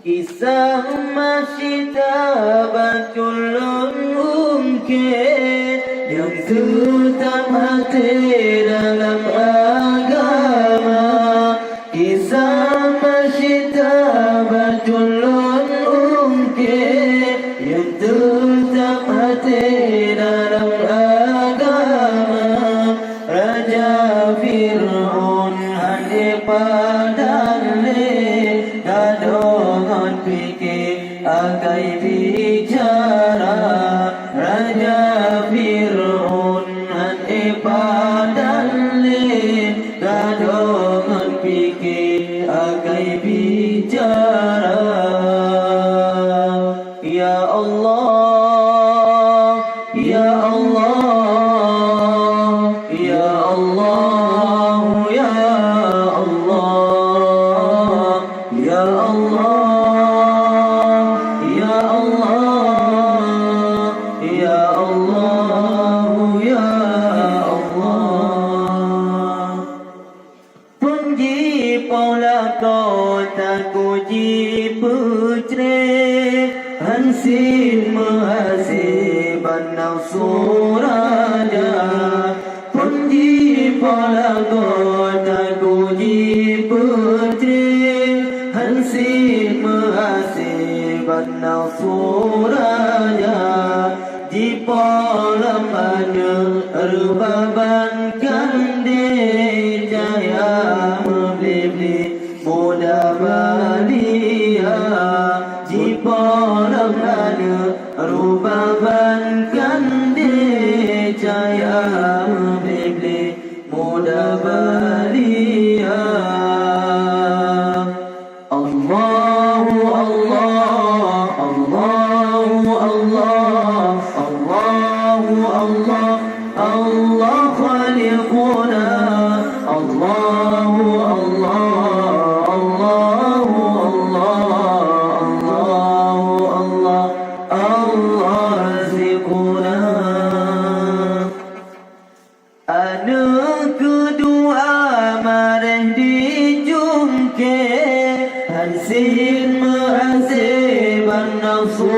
Kisah masyita baculun mungkin yang tetap hati dalam agama. Kisah masyita baculun mungkin yang tetap hati dalam agama. Raja Fir'aun hanya padane gadongan fikir agai bicara. Raja Fir'aun hanya padane gadongan fikir agai bicara. Ya Allah, Ya Allah, Ya Allah, Ya Allah, Ya Allah, Ya Allah, Ya Allah, Ya Allah. Punji pola kota kuji putre Hansin mahasiban nafsu raja. Punji pola kota kuji putri Hansin mahasiban nafsu raja. Di pola mana rubaban kande jaya membeli muda balia. Di pola mana rubaban kande jaya membeli muda balia. Allahu Allah, Allahu Allah, Allahu Allah, Allah khaliquna. Allahu Allah, Allahu Allah, Allahu Allah, Allah razikuna. Anu kedua marah dijungke Hansin mahasiban nafsu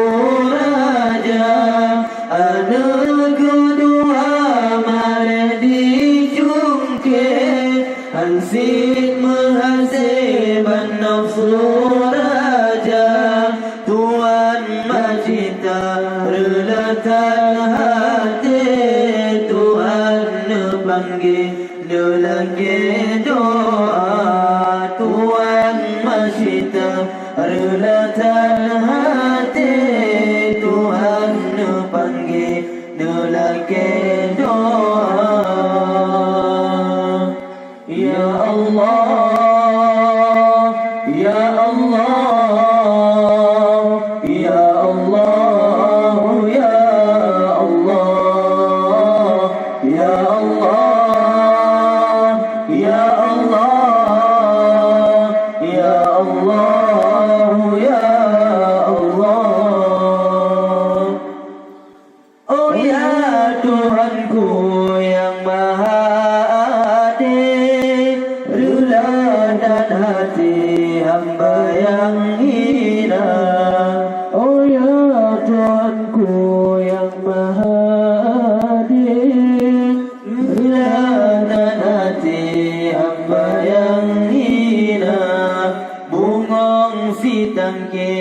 raja. Anu kedua marah dijungke Hansin mahasiban nafsu raja. Tuan majita relatan hati Tuhan panggil lagi doa. Tuan masyita relatan hati Tuhan panggil lagi doa. Ya Allah, Ya Allah, Ya Allah, Ya Allah, Ya Allah, Ya Allah, Ya Allah, Ya Allah. Oh ya Tuhanku yang Maha Adil, rela dan hati hamba yang hina. Oh ya Tuhanku yang Maha Adil, rela dan hati hamba yang hina. Bungong si tangke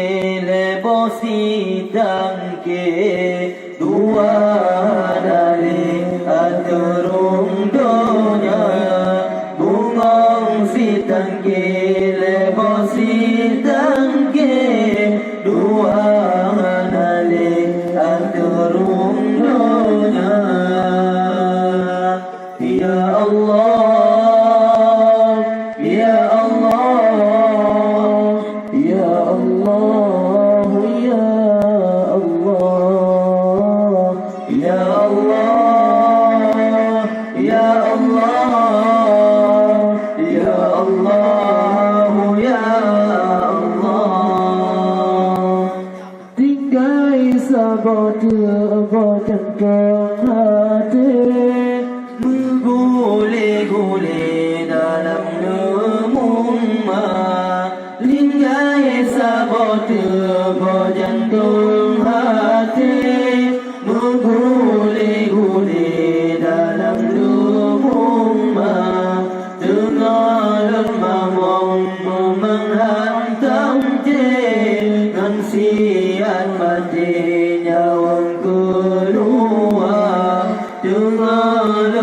lebo si tangke dua dari aturung donya. Bungong si tangke lebo si tangke dua sabotnya jantung hati menggule-gule dalam nemuma linggai sabotnya jantung hati menggule-gule dalam nemuma tengah mamong menghantam dengan siat mati nyawang keluar dengan